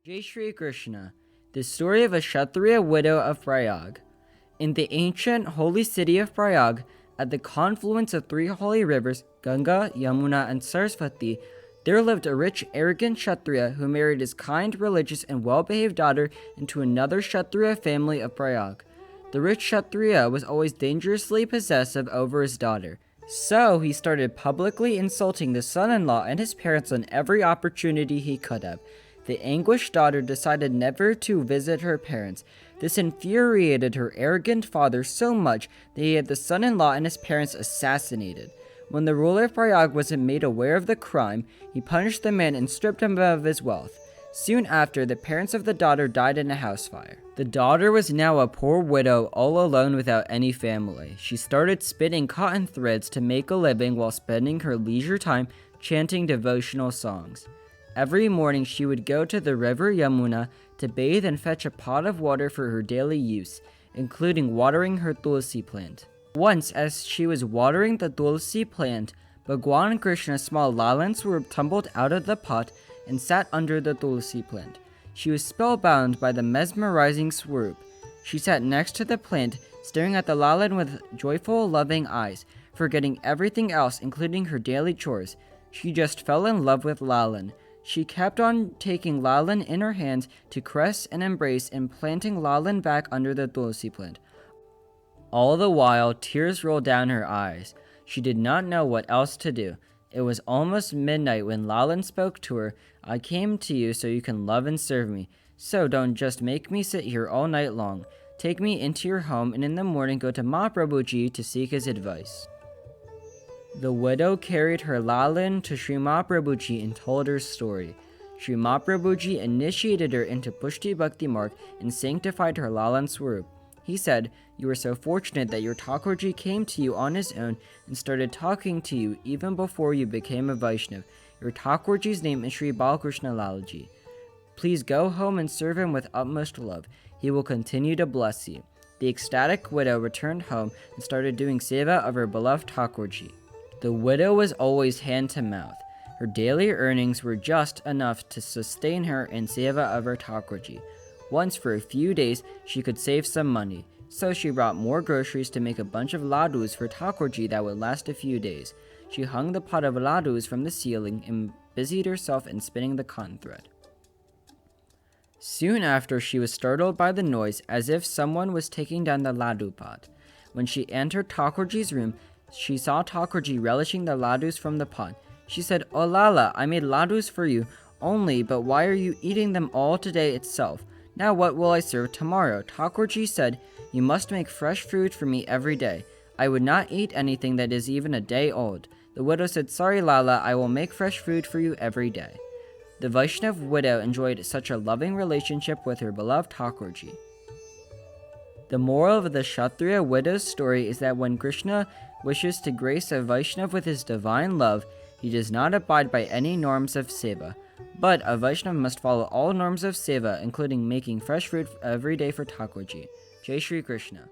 Jai Shri Krishna, the story of a Kshatriya widow of Prayag. In the ancient holy city of Prayag, at the confluence of three holy rivers, Ganga, Yamuna, and Saraswati, there lived a rich, arrogant Kshatriya who married his kind, religious, and well-behaved daughter into another Kshatriya family of Prayag. The rich Kshatriya was always dangerously possessive over his daughter. So he started publicly insulting the son-in-law and his parents on every opportunity he could have. The anguished daughter decided never to visit her parents. This infuriated her arrogant father so much that he had the son-in-law and his parents assassinated. When the ruler of Prayag was made aware of the crime, he punished the man and stripped him of his wealth. Soon after, the parents of the daughter died in a house fire. The daughter was now a poor widow, all alone without any family. She started spinning cotton threads to make a living while spending her leisure time chanting devotional songs. Every morning she would go to the river Yamuna to bathe and fetch a pot of water for her daily use, including watering her tulsi plant. Once, as she was watering the tulsi plant, Bhagwan and Krishna's small lalans were tumbled out of the pot and sat under the tulsi plant. She was spellbound by the mesmerizing swoop. She sat next to the plant, staring at the lalan with joyful, loving eyes, forgetting everything else, including her daily chores. She just fell in love with lalan. She kept on taking lalan in her hands to caress and embrace and planting lalan back under the tulsi plant. All the while, tears rolled down her eyes. She did not know what else to do. It was almost midnight when Lalan spoke to her. "I came to you so you can love and serve me. So don't just make me sit here all night long. Take me into your home and in the morning go to Mahaprabhuji to seek his advice." The widow carried her Lalan to Sri Mahaprabhuji and told her story. Sri Mahaprabhuji initiated her into Pushti Bhakti Marg and sanctified her Lalan Swarup. He said, "You are so fortunate that your Thakorji came to you on his own and started talking to you even before you became a Vaishnav. Your Thakorji's name is Sri Balakrishna Lalji. Please go home and serve him with utmost love. He will continue to bless you." The ecstatic widow returned home and started doing Sewa of her beloved Thakorji. The widow was always hand to mouth. Her daily earnings were just enough to sustain her in Sewa of her Thakorji. Once for a few days, she could save some money, so she brought more groceries to make a bunch of ladus for Thakorji that would last a few days. She hung the pot of ladus from the ceiling and busied herself in spinning the cotton thread. Soon after, she was startled by the noise as if someone was taking down the ladu pot. When she entered Thakorji's room, she saw Thakorji relishing the ladus from the pot. She said, "Oh Lala, I made ladus for you only, but why are you eating them all today itself? Now what will I serve tomorrow?" Thakorji said, "You must make fresh food for me every day. I would not eat anything that is even a day old." The widow said, "Sorry Lala, I will make fresh food for you every day." The Vaishnav widow enjoyed such a loving relationship with her beloved Thakorji. The moral of the Kshatriya widow's story is that when Krishna wishes to grace a Vaishnav with his divine love, he does not abide by any norms of Sewa. But a Vaishnav must follow all norms of Sewa, including making fresh food every day for Thakorji. Jai Shri Krishna.